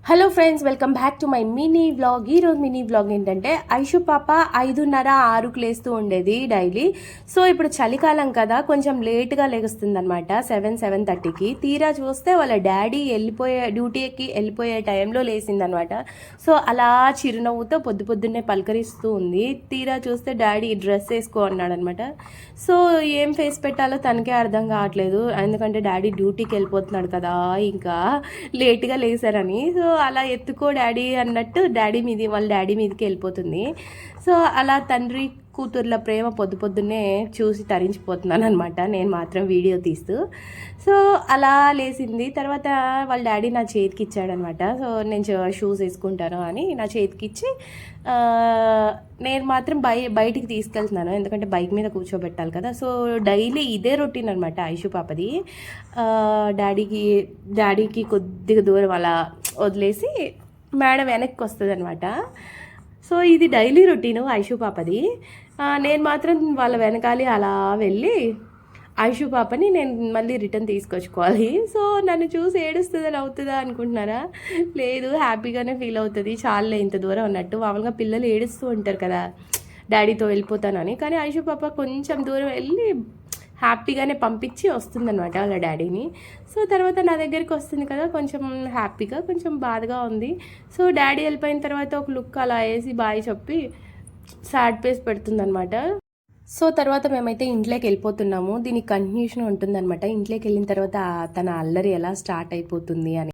Hello friends, welcome back to my mini vlog. ఈరోజు mini vlog ఏంటంటే ఐషు పాప 5:30-6కు లేస్తూ ఉండేది డైలీ. సో ఇప్పుడు చలికాలం కదా, కొంచెం లేట్గా లేస్తుంది అనమాట. 7-7:30కి తీరా చూస్తే వాళ్ళ డాడీ డ్యూటీకి వెళ్ళిపోయే టైంలో లేసిందనమాట. సో అలా చిరునవ్వుతో పొద్దున్నే పలకరిస్తూ ఉంది. తీరా చూస్తే డాడీ డ్రెస్ వేసుకో అన్నాడనమాట. సో ఏం ఫేస్ పెట్టాలో తనకే అర్థం కావట్లేదు, ఎందుకంటే డాడీ డ్యూటీకి వెళ్ళిపోతున్నాడు కదా, ఇంకా లేట్గా లేసారని. సో అలా ఎత్తుకో డాడీ అన్నట్టు వాళ్ళ డాడీ మీదకి వెళ్ళిపోతుంది. సో అలా తండ్రి కూతుర్ల ప్రేమ పొద్దున్నే చూసి తరించిపోతున్నాను అనమాట, నేను మాత్రం వీడియో తీస్తూ. సో అలా లేసింది. తర్వాత వాళ్ళ డాడీ నా చేతికి ఇచ్చాడనమాట. సో నేను షూస్ వేసుకుంటాను అని నా చేతికి ఇచ్చి నేను మాత్రం బయటికి తీసుకెళ్తున్నాను, ఎందుకంటే బైక్ మీద కూర్చోబెట్టాలి కదా. సో డైలీ ఇదే రొటీన్ అనమాట ఐషు పాపది. డాడీకి కొద్దిగా దూరం అలా వదిలేసి మేడం వెనక్కి వస్తుంది అనమాట. సో ఇది డైలీ రొటీను ఐషు పాపది. నేను మాత్రం వాళ్ళ వెనకాలి అలా వెళ్ళి ఐషు పాపని నేను మళ్ళీ రిటర్న్ తీసుకొచ్చుకోవాలి. సో నన్ను చూసి ఏడుస్తుందని అవుతుందా అనుకుంటున్నారా? లేదు, హ్యాపీగానే ఫీల్ అవుతుంది. చాలే ఇంత దూరం అన్నట్టు. మామూలుగా పిల్లలు ఏడుస్తూ ఉంటారు కదా డాడీతో వెళ్ళిపోతానని, కానీ ఐషు పాప కొంచెం దూరం వెళ్ళి హ్యాపీగానే పంపించి వస్తుందన్నమాట వాళ్ళ డాడీని. సో తర్వాత నా దగ్గరికి వస్తుంది కదా, కొంచెం హ్యాపీగా కొంచెం బాధగా ఉంది. సో డాడీ వెళ్ళిపోయిన తర్వాత ఒక లుక్ అలా వేసి బాయ్ చెప్పి సాడ్ ఫేస్ పెడుతుందన్నమాట. సో తర్వాత మేమైతే ఇంట్లోకి వెళ్ళిపోతున్నాము. దీనికి కంటిన్యూషన్ ఉంటుందన్నమాట. ఇంట్లోకి వెళ్ళిన తర్వాత తన అల్లరి ఎలా స్టార్ట్ అయిపోతుంది అని.